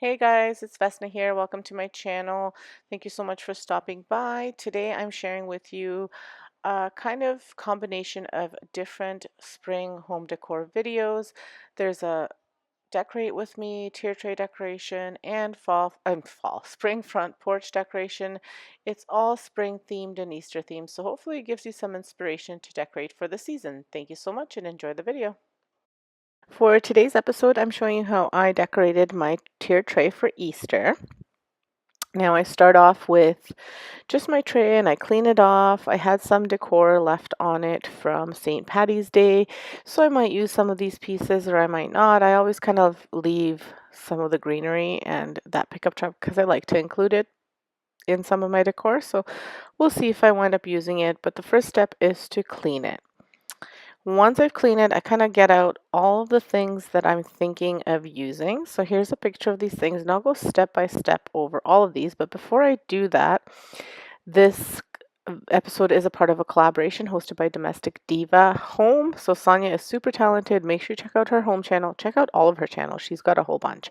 Hey guys, it's Vesna here. Welcome to my channel. Thank you so much for stopping by. Today I'm sharing with you a kind of combination of different spring home decor videos. There's a decorate with me tier tray decoration and spring front porch decoration. It's all spring themed and Easter themed, so hopefully it gives you some inspiration to decorate for the season. Thank you so much and enjoy the video. For today's episode, I'm showing you how I decorated my tier tray for Easter. Now I start off with just my tray and I clean it off. I had some decor left on it from St. Patty's Day, so I might use some of these pieces or I might not. I always kind of leave some of the greenery and that pickup truck because I like to include it in some of my decor, so we'll see if I wind up using it, but the first step is to clean it. Once I've cleaned it, I kind of get out all of the things that I'm thinking of using. So here's a picture of these things, and I'll go step by step over all of these. But before I do that, this episode is a part of a collaboration hosted by Domestic Diva Home. So Sonia is super talented. Make sure you check out her home channel. Check out all of her channels. She's got a whole bunch.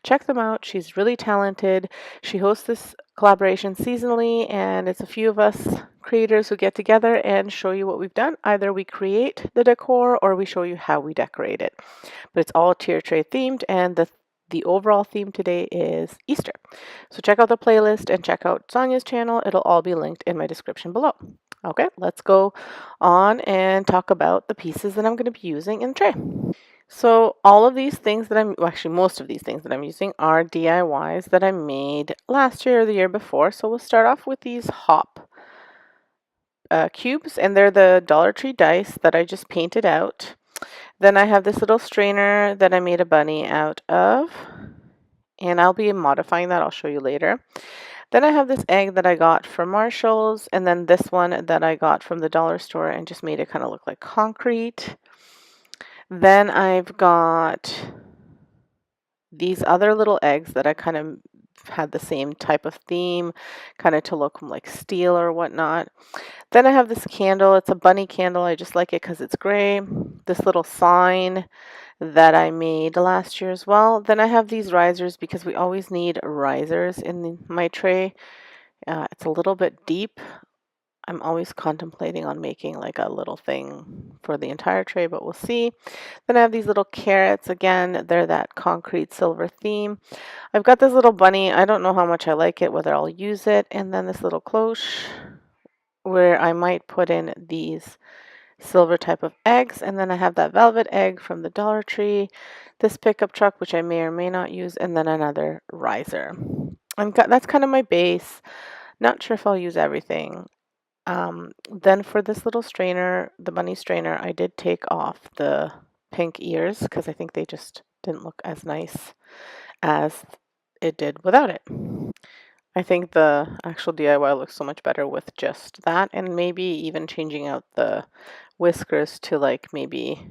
Check them out. She's really talented. She hosts this collaboration seasonally, and it's a few of us creators who get together and show you what we've done. Either we create the decor or we show you how we decorate it. But it's all tier tray themed, and the overall theme today is Easter. So check out the playlist and check out Sonia's channel. It'll all be linked in my description below. Okay, let's go on and talk about the pieces that I'm going to be using in the tray. So all of these things that actually most of these things that I'm using are DIYs that I made last year or the year before. So we'll start off with these hop cubes, and they're the Dollar Tree dice that I just painted out. Then I have this little strainer that I made a bunny out of, and I'll be modifying that. I'll show you later. Then I have this egg that I got from Marshall's, and then this one that I got from the dollar store and just made it kind of look like concrete. Then I've got these other little eggs that I kind of had the same type of theme, kind of to look like steel or whatnot. Then I have this candle. It's a bunny candle. I just like it because it's gray. This little sign that I made last year as well. Then I have these risers because we always need risers in my tray. It's a little bit deep. I'm always contemplating on making like a little thing for the entire tray, but we'll see. Then I have these little carrots. Again, they're that concrete silver theme. I've got this little bunny. I don't know how much I like it, whether I'll use it. And then this little cloche where I might put in these silver type of eggs. And then I have that velvet egg from the Dollar Tree, this pickup truck, which I may or may not use, and then another riser. And that's kind of my base. Not sure if I'll use everything. Then for this little strainer, the bunny strainer, I did take off the pink ears because I think they just didn't look as nice as it did without it. I think the actual DIY looks so much better with just that, and maybe even changing out the whiskers to like maybe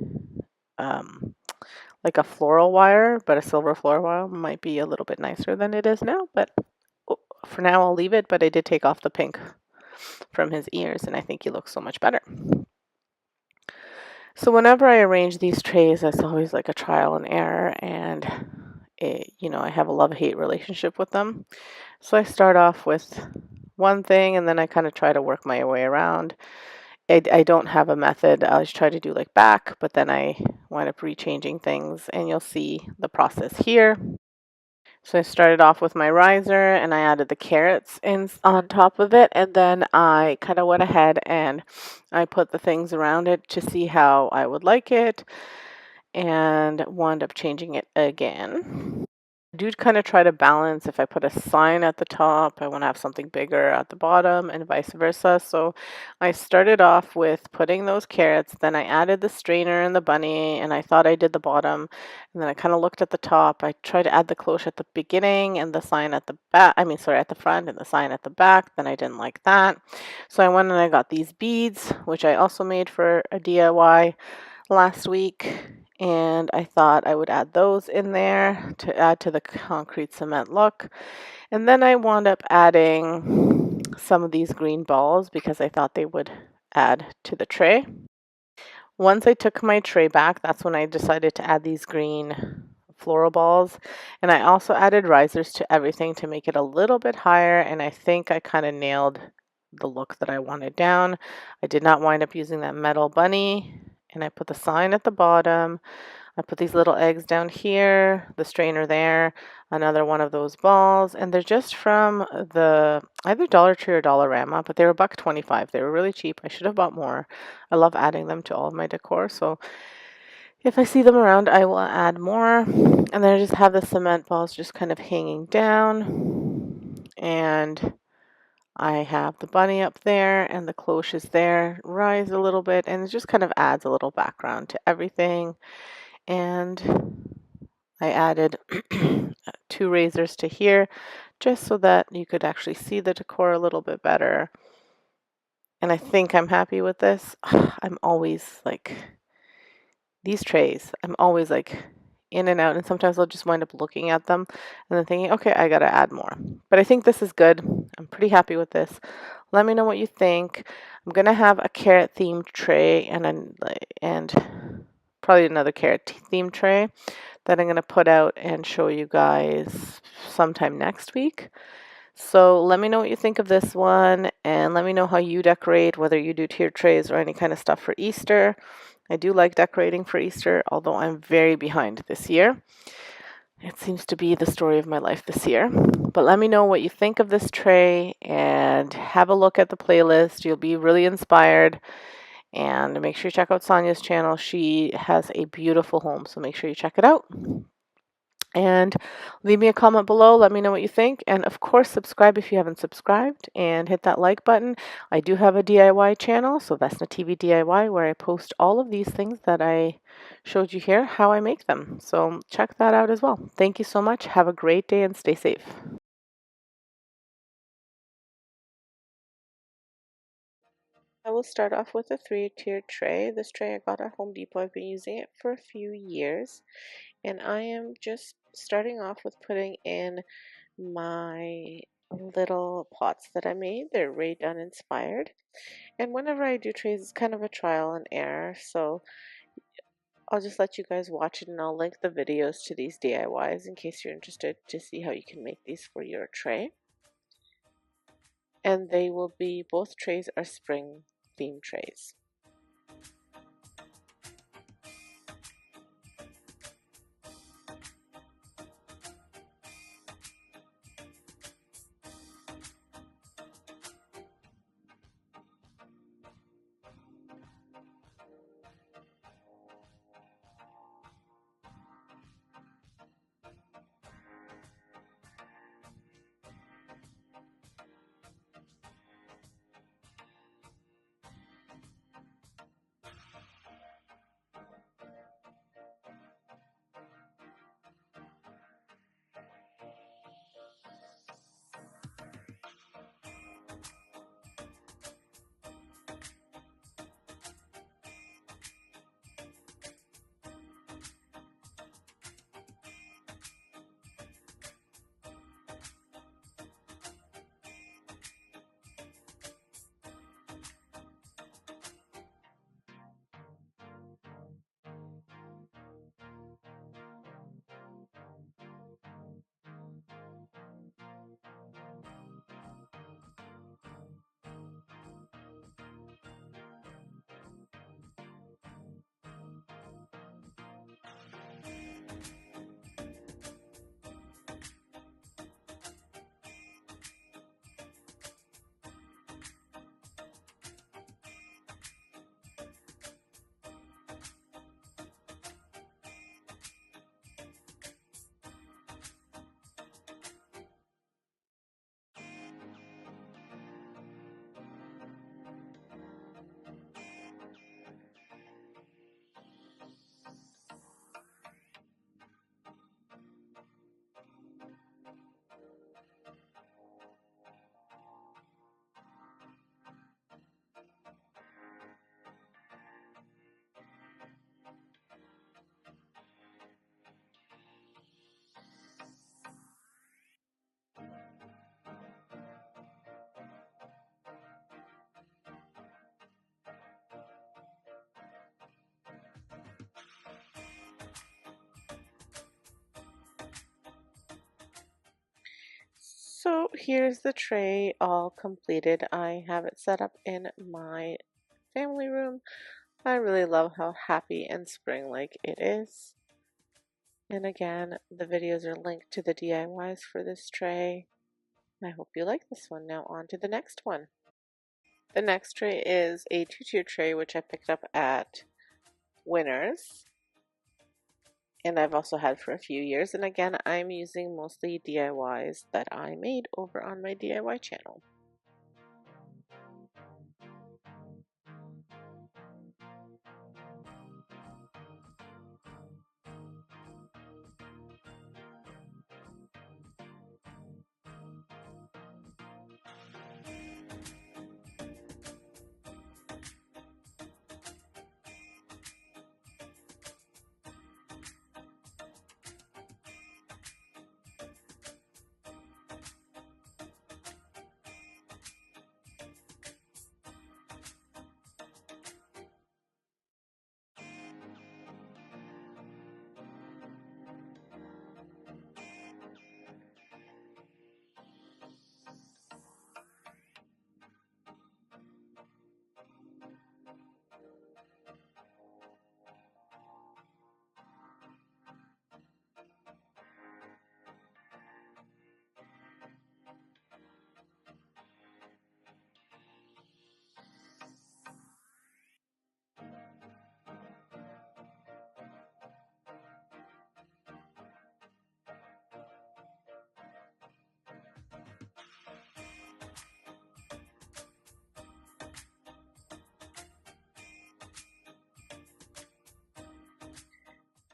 like a floral wire, but a silver floral wire might be a little bit nicer than it is now. But for now I'll leave it, but I did take off the pink from his ears, and I think he looks so much better. So whenever I arrange these trays, it's always like a trial and error, and I have a love-hate relationship with them. So I start off with one thing, and then I kind of try to work my way around. I don't have a method. I always try to do like back, but then I wind up rechanging things, and you'll see the process here. So I started off with my riser and I added the carrots in on top of it, and then I kind of went ahead and I put the things around it to see how I would like it and wound up changing it again. I do kind of try to balance. If I put a sign at the top, I want to have something bigger at the bottom and vice versa. So I started off with putting those carrots, then I added the strainer and the bunny, and I thought I did the bottom, and then I kind of looked at the top. I tried to add the cloche at the beginning and the sign at the back, at the front and the sign at the back. Then I didn't like that. So I went and I got these beads, which I also made for a DIY last week, and I thought I would add those in there to add to the concrete cement look. And then I wound up adding some of these green balls because I thought they would add to the tray. Once I took my tray back, that's when I decided to add these green floral balls. And I also added risers to everything to make it a little bit higher, and I think I kind of nailed the look that I wanted down. I did not wind up using that metal bunny, and I put the sign at the bottom. I put these little eggs down here, the strainer there, another one of those balls, and they're just from the either Dollar Tree or Dollarama, but they were $1.25. They were really cheap. I should have bought more. I love adding them to all of my decor, so if I see them around, I will add more. And then I just have the cement balls just kind of hanging down, and I have the bunny up there and the cloches there, rise a little bit, and it just kind of adds a little background to everything. And I added 2 razors to here just so that you could actually see the decor a little bit better. And I think I'm happy with this. I'm always like, these trays, I'm always like in and out, and sometimes I'll just wind up looking at them and then thinking, okay, I gotta add more. But I think this is good. I'm pretty happy with this. Let me know what you think. I'm gonna have a carrot themed tray and probably another carrot themed tray that I'm going to put out and show you guys sometime next week. So let me know what you think of this one, and let me know how you decorate, whether you do tier trays or any kind of stuff for Easter. I do like decorating for Easter, although I'm very behind this year. It seems to be the story of my life this year. But let me know what you think of this tray and have a look at the playlist. You'll be really inspired. And make sure you check out Sonia's channel. She has a beautiful home, so make sure you check it out. And leave me a comment below. Let me know what you think. And of course, subscribe if you haven't subscribed, and hit that like button. I do have a DIY channel, so Vesna TV DIY, where I post all of these things that I showed you here, how I make them. So check that out as well. Thank you so much. Have a great day and stay safe. I will start off with a 3-tiered tray. This tray I got at Home Depot. I've been using it for a few years. And I am just starting off with putting in my little pots that I made. They're Ray Dunn inspired. And whenever I do trays, it's kind of a trial and error. So I'll just let you guys watch it, and I'll link the videos to these DIYs in case you're interested to see how you can make these for your tray. And they will be, both trays are spring themed trays. here's the tray all completed. I have it set up in my family room. I really love how happy and spring-like it is. And again, the videos are linked to the DIYs for this tray. I hope you like this one. Now on to the next one. The next tray is a 2-tier tray, which I picked up at Winners. And I've also had for a few years. And again, I'm using mostly DIYs that I made over on my DIY channel.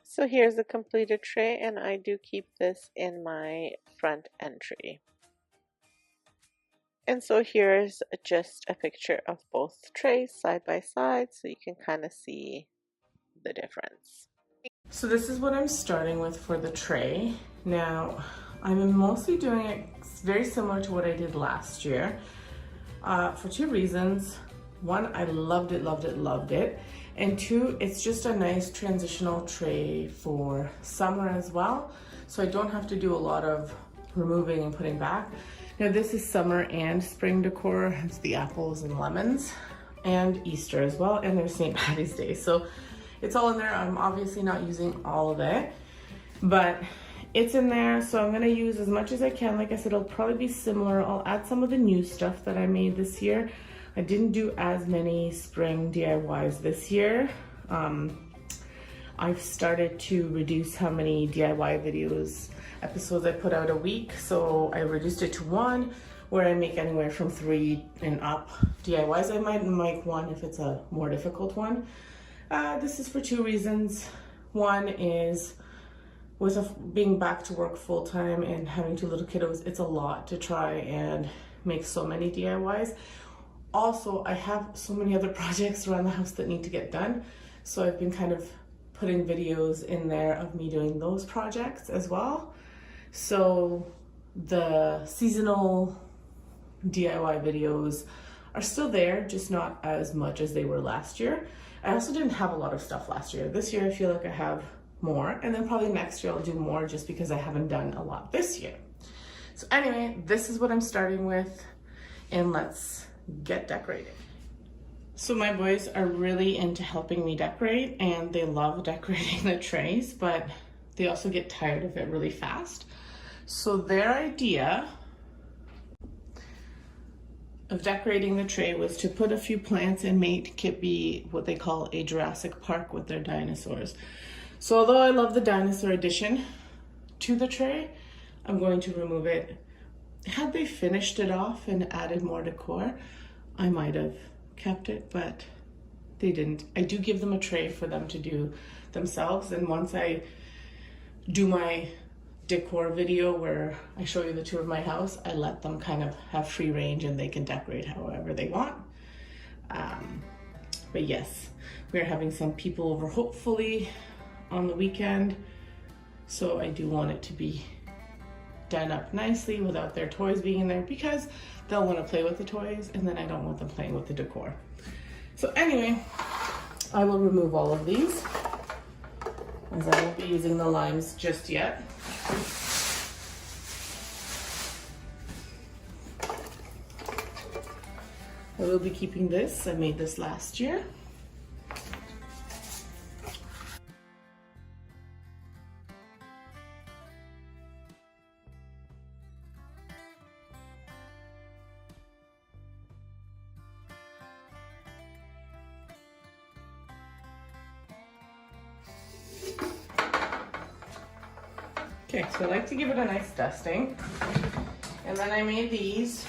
So here's the completed tray, and I do keep this in my front entry. And so here's just a picture of both trays side by side so you can kind of see the difference. So this is what I'm starting with for the tray. Now, I'm mostly doing it very similar to what I did last year for two reasons. One, I loved it, loved it, loved it. And two, it's just a nice transitional tray for summer as well. So I don't have to do a lot of removing and putting back. Now this is summer and spring decor. It's the apples and lemons and Easter as well. And there's St. Patty's Day. So it's all in there. I'm obviously not using all of it, but it's in there. So I'm gonna use as much as I can. Like I said, it'll probably be similar. I'll add some of the new stuff that I made this year. I didn't do as many spring DIYs this year. I've started to reduce how many DIY episodes I put out a week. So I reduced it to one, where I make anywhere from 3 and up DIYs. I might make one if it's a more difficult one. This is for two reasons. One is with being back to work full time and having 2 little kiddos, it's a lot to try and make so many DIYs. Also, I have so many other projects around the house that need to get done. So I've been kind of putting videos in there of me doing those projects as well. So the seasonal DIY videos are still there, just not as much as they were last year. I also didn't have a lot of stuff last year. This year I feel like I have more, and then probably next year I'll do more just because I haven't done a lot this year. So anyway, this is what I'm starting with, and let's get decorated. So my boys are really into helping me decorate, and they love decorating the trays, but they also get tired of it really fast. So their idea of decorating the tray was to put a few plants and make it be what they call a Jurassic Park with their dinosaurs. So although I love the dinosaur addition to the tray, I'm going to remove it. Had they finished it off and added more decor, I might have kept it, but they didn't. I do give them a tray for them to do themselves, and once I do my decor video where I show you the tour of my house, I let them kind of have free range and they can decorate however they want. But yes, we're having some people over hopefully on the weekend, so I do want it to be done up nicely without their toys being in there, because they'll want to play with the toys and then I don't want them playing with the decor. So anyway, I will remove all of these, as I won't be using the limes just yet. I will be keeping this. I made this last year. Okay, so I like to give it a nice dusting. And then I made these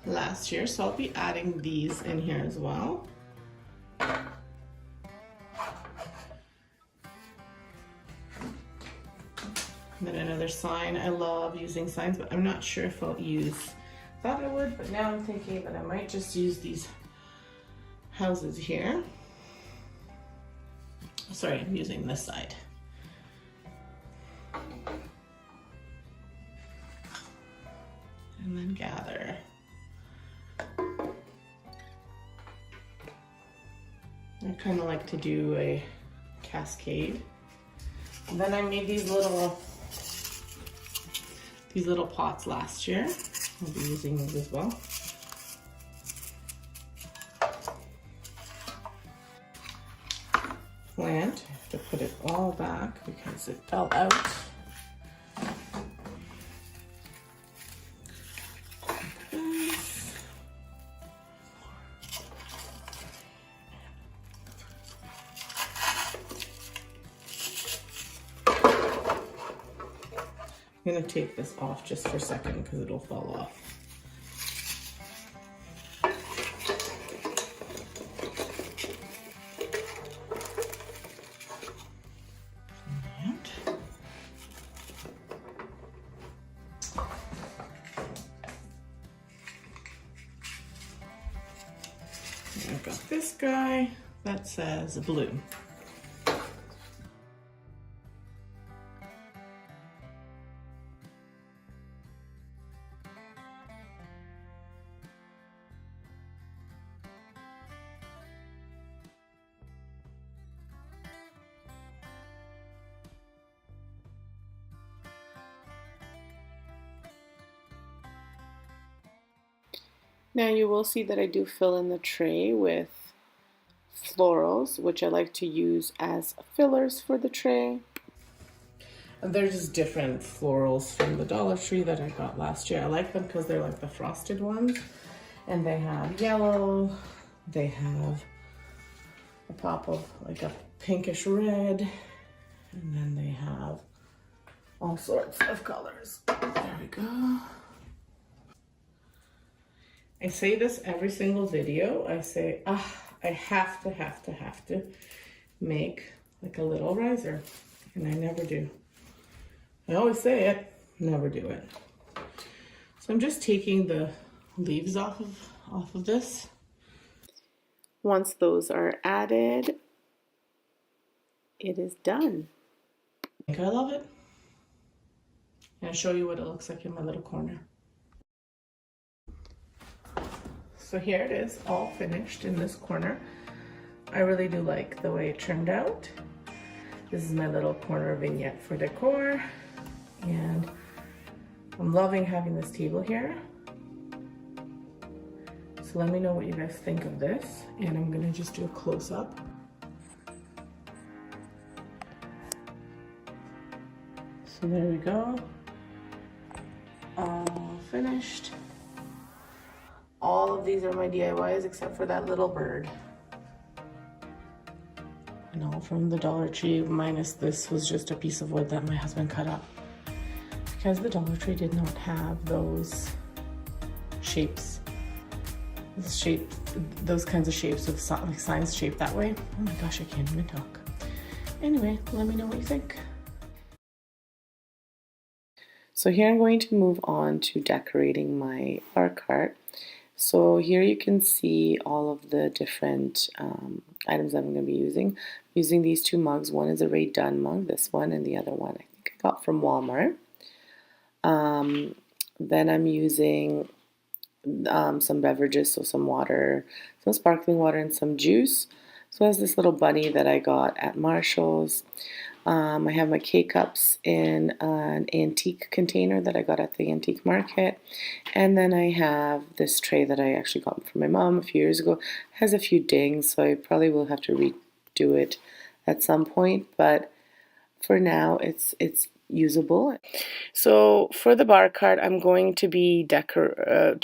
last year, so I'll be adding these in here as well. And then another sign. I love using signs, but I'm not sure if I'll use, thought I would, but now I'm thinking that I might just use these houses here. Sorry, I'm using this side. And then gather. I kind of like to do a cascade. And then I made these little pots last year. I'll be using those as well. Plant. I have to put it all back because it fell out. I'm gonna take this off just for a second because it'll fall off. And I've got this guy that says blue. Now you will see that I do fill in the tray with florals, which I like to use as fillers for the tray. And they're just different florals from the Dollar Tree that I got last year. I like them because they're like the frosted ones. And they have yellow, they have a pop of like a pinkish red, and then they have all sorts of colors. There we go. I say this every single video. I say, I have to make like a little riser. And I never do. I always say it, never do it. So I'm just taking the leaves off of this. Once those are added, it is done. I think I love it. And I'll show you what it looks like in my little corner. So here it is, all finished in this corner. I really do like the way it turned out. This is my little corner vignette for decor. And I'm loving having this table here. So let me know what you guys think of this. And I'm gonna just do a close-up. So there we go. All finished. All of these are my DIYs except for that little bird. And all from the Dollar Tree, minus this was just a piece of wood that my husband cut up. Because the Dollar Tree did not have those shapes. Those kinds of shapes with like signs shaped that way. Oh my gosh, I can't even talk. Anyway, let me know what you think. So here I'm going to move on to decorating my bar cart. So here you can see all of the different items that I'm going to be using. I'm using these two mugs. One is a Ray Dunn mug, this one, and the other one I think I got from Walmart. Then I'm using some beverages, so some water, some sparkling water and some juice. So there's this little bunny that I got at Marshall's. I have my K-cups in an antique container that I got at the antique market. And then I have this tray that I actually got from my mom a few years ago. It has a few dings, so I probably will have to redo it at some point, but for now it's usable. So for the bar cart, I'm going to be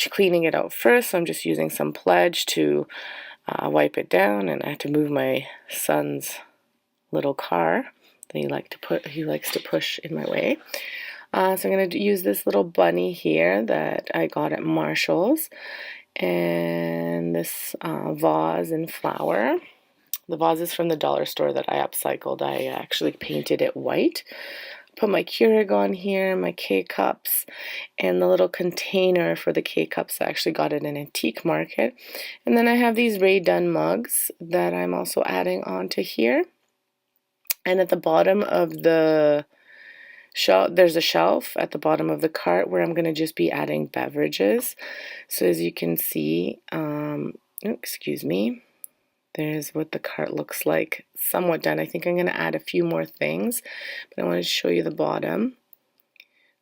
cleaning it out first. So I'm just using some Pledge to wipe it down, and I have to move my son's little car that he likes to push in my way. So I'm going to use this little bunny here that I got at Marshall's, and this vase and flower. The vase is from the dollar store that I upcycled. I actually painted it white. Put my Keurig on here, my K-cups, and the little container for the K-cups. I actually got it in an antique market. And then I have these Rae Dunn mugs that I'm also adding onto here. And at the bottom of the shelf, there's a shelf at the bottom of the cart where I'm going to just be adding beverages. So as you can see, excuse me, there's what the cart looks like, somewhat done. I think I'm going to add a few more things, but I wanted to show you the bottom.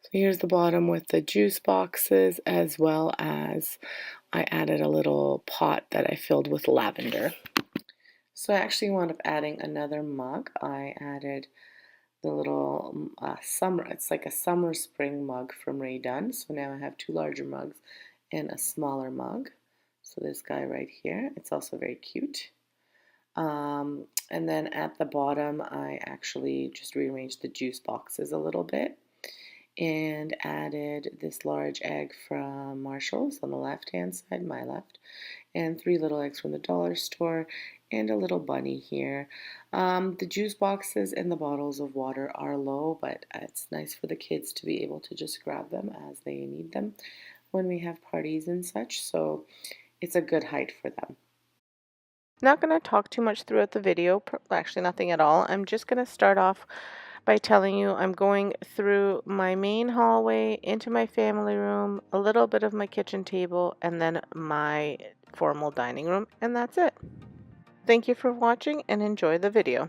So here's the bottom with the juice boxes, as well as I added a little pot that I filled with lavender. So I actually wound up adding another mug. I added the little it's like a summer spring mug from Rae Dunn. So now I have two larger mugs and a smaller mug. So this guy right here, it's also very cute. And then at the bottom, I actually just rearranged the juice boxes a little bit and added this large egg from Marshall's on the left-hand side, my left, and 3 little eggs from the dollar store, and a little bunny here. The juice boxes and the bottles of water are low, but it's nice for the kids to be able to just grab them as they need them when we have parties and such, so it's a good height for them. Not going to talk too much throughout the video, actually nothing at all. I'm just going to start off by telling you I'm going through my main hallway, into my family room, a little bit of my kitchen table, and then my formal dining room, and that's it. Thank you for watching and enjoy the video.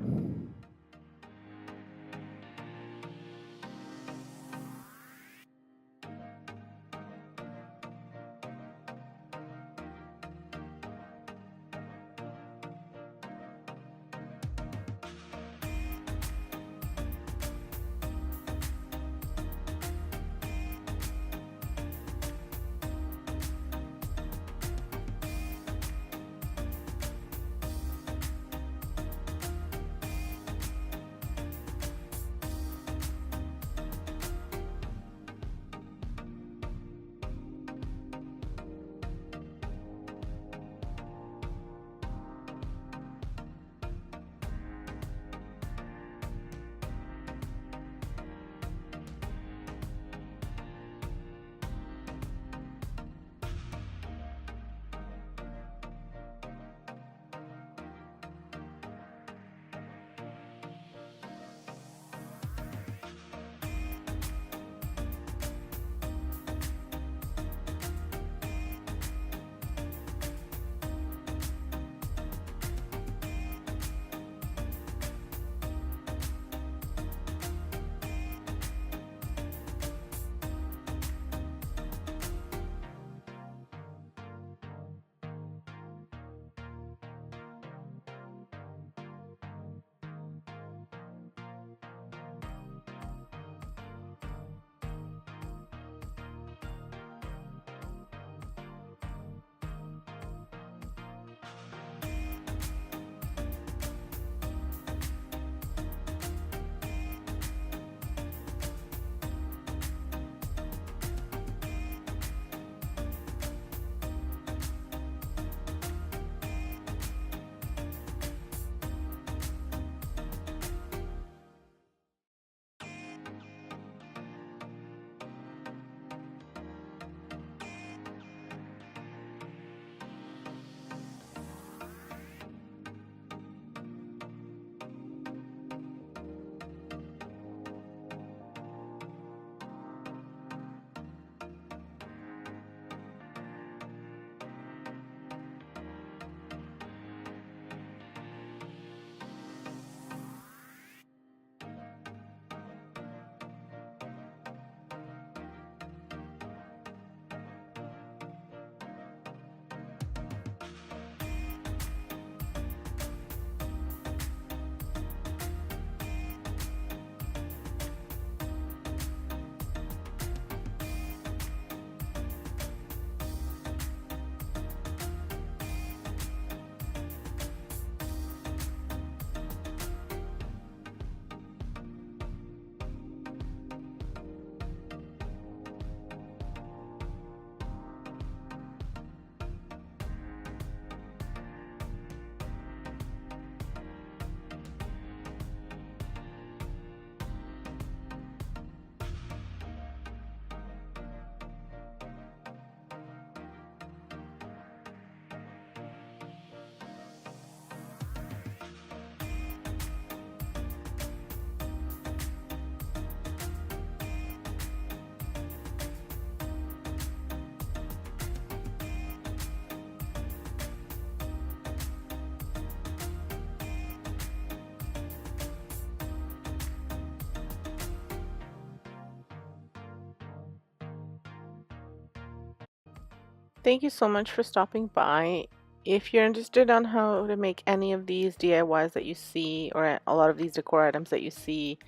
Thank you so much for stopping by. If you're interested on how to make any of these DIYs that you see, or a lot of these decor items that you see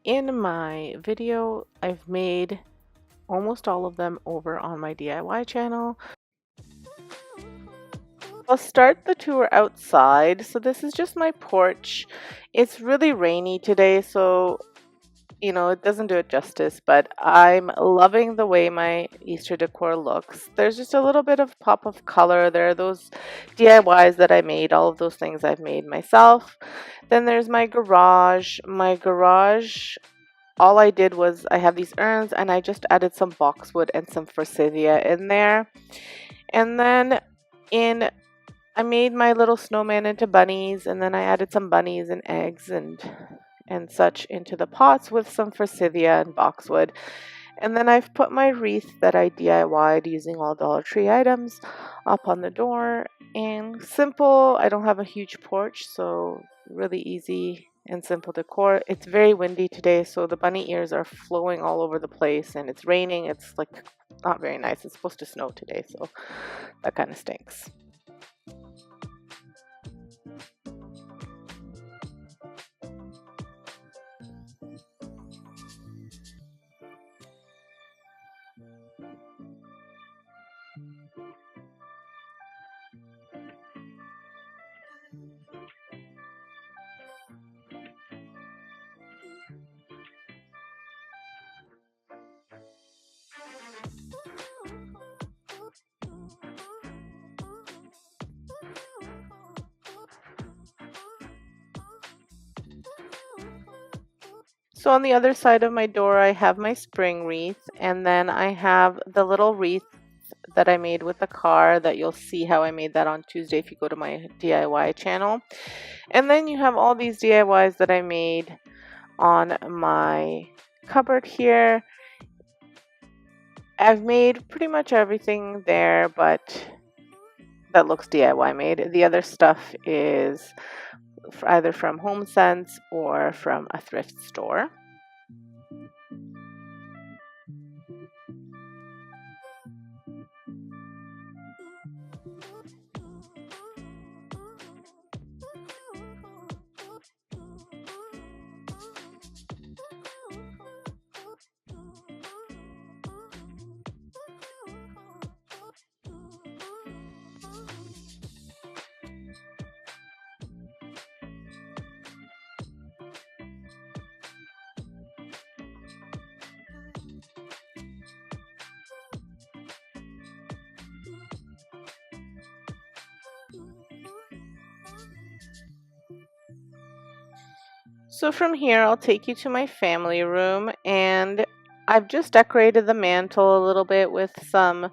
in my video, I've made almost all of them over on my DIY channel. I'll start the tour outside. So this is just my porch. It's really rainy today, so it doesn't do it justice, but I'm loving the way my Easter decor looks. There's just a little bit of pop of color. There are those DIYs that I made, all of those things I've made myself. Then there's my garage. My garage, all I did was I have these urns and I just added some boxwood and some forsythia in there. And then I made my little snowman into bunnies, and then I added some bunnies and eggs and such into the pots with some forsythia and boxwood. And then I've put my wreath that I DIY'd using all Dollar Tree items up on the door. And simple, I don't have a huge porch, so really easy and simple decor. It's very windy today, so the bunny ears are flowing all over the place, and it's raining. It's like not very nice. It's supposed to snow today, so that kind of stinks. So on the other side of my door, I have my spring wreath, and then I have the little wreath that I made with the car that you'll see how I made that on Tuesday if you go to my DIY channel. And then you have all these DIYs that I made on my cupboard here. I've made pretty much everything there, but that looks DIY made. The other stuff is either from HomeSense or from a thrift store. So from here, I'll take you to my family room, and I've just decorated the mantle a little bit with some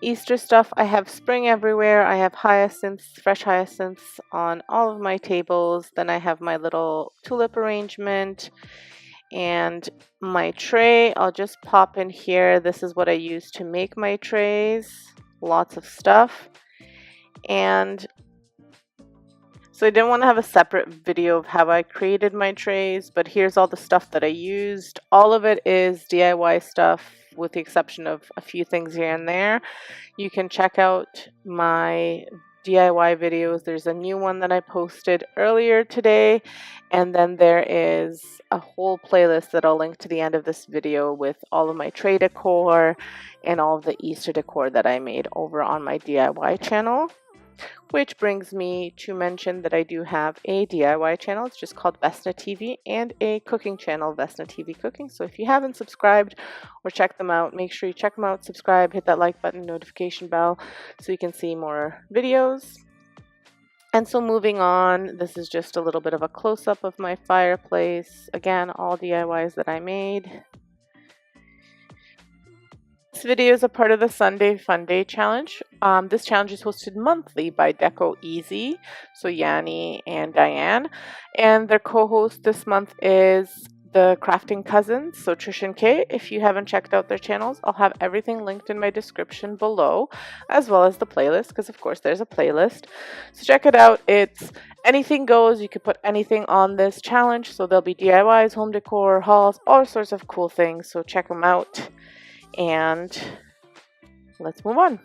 Easter stuff. I have spring everywhere. I have hyacinths, fresh hyacinths on all of my tables. Then I have my little tulip arrangement and my tray. I'll just pop in here. This is what I use to make my trays. Lots of stuff. And so I didn't want to have a separate video of how I created my trays, but here's all the stuff that I used. All of it is DIY stuff with the exception of a few things here and there. You can check out my DIY videos. There's a new one that I posted earlier today, and then there is a whole playlist that I'll link to the end of this video with all of my tray decor and all of the Easter decor that I made over on my DIY channel. Which brings me to mention that I do have a DIY channel. It's just called vesnasstv, and a cooking channel, vesnasstv Cooking. So if you haven't subscribed or checked them out, make sure you check them out, subscribe, hit that like button, notification bell, so you can see more videos. And so moving on, this is just a little bit of a close-up of my fireplace. Again, all DIYs that I made. This video is a part of the Sunday Fun Day Challenge. This challenge is hosted monthly by Decor Easy, so Yanni and Diane. And their co-host this month is the Crafting Cousins, so Trish and Kay. If you haven't checked out their channels, I'll have everything linked in my description below, as well as the playlist, because of course there's a playlist. So check it out. It's anything goes. You could put anything on this challenge. So there'll be DIYs, home decor, hauls, all sorts of cool things. So check them out. And let's move on.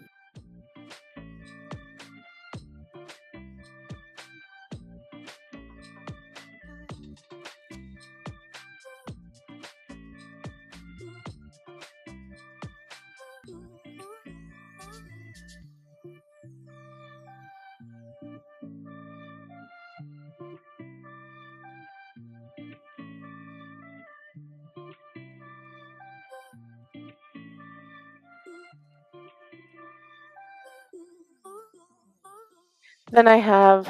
Then I have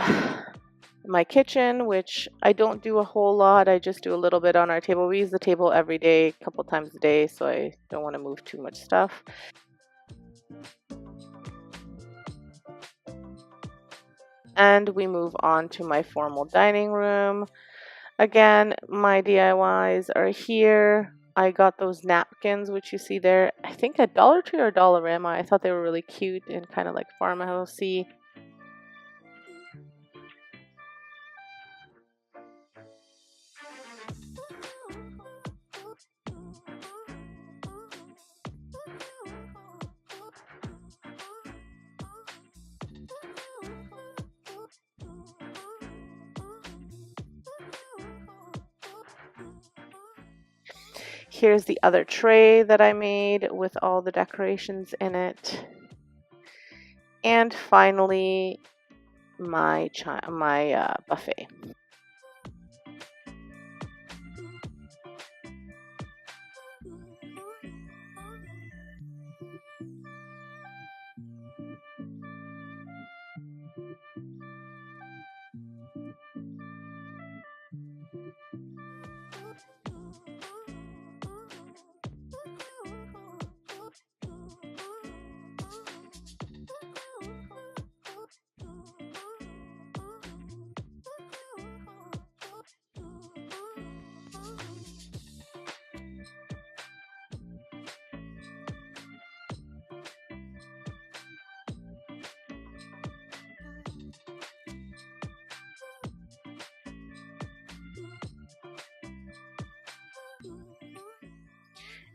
my kitchen, which I don't do a whole lot. I just do a little bit on our table. We use the table every day, a couple times a day, so I don't want to move too much stuff. And we move on to my formal dining room. Again, my DIYs are here. I got those napkins, which you see there, I think at Dollar Tree or Dollarama. I thought they were really cute and kind of like farmhousey. Here's the other tray that I made with all the decorations in it. And finally, my buffet.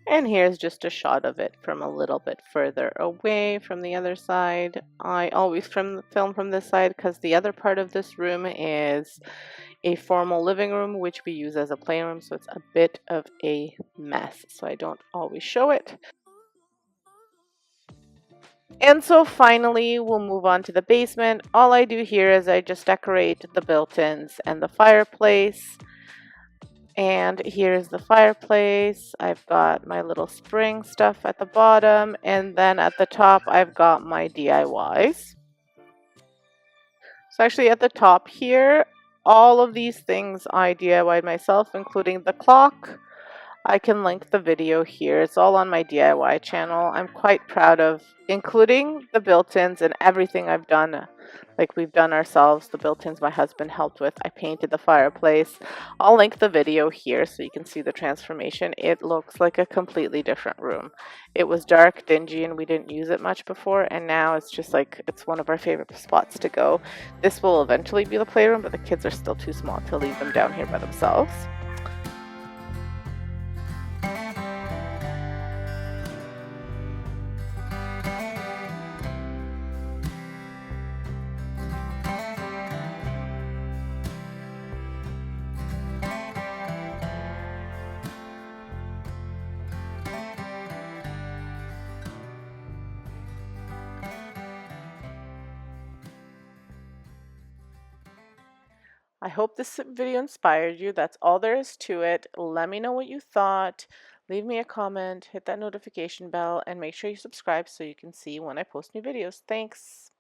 And here's just a shot of it from a little bit further away from the other side. I always film from this side because the other part of this room is a formal living room, which we use as a playroom, so it's a bit of a mess, so I don't always show it. And so finally, we'll move on to the basement. All I do here is I just decorate the built-ins and the fireplace. And here's the fireplace. I've got my little spring stuff at the bottom, and then at the top I've got my DIYs. So actually at the top here, all of these things I DIY'd myself, including the clock. I can link the video here. It's all on my DIY channel. I'm quite proud of including the built-ins and everything I've done. Like we've done ourselves, the built-ins my husband helped with. I painted the fireplace. I'll link the video here so you can see the transformation. It looks like a completely different room. It was dark, dingy, and we didn't use it much before, and now it's just like, it's one of our favorite spots to go. This will eventually be the playroom, but the kids are still too small to leave them down here by themselves. I hope this video inspired you. That's all there is to it. Let me know what you thought. Leave me a comment, hit that notification bell, and make sure you subscribe so you can see when I post new videos. Thanks.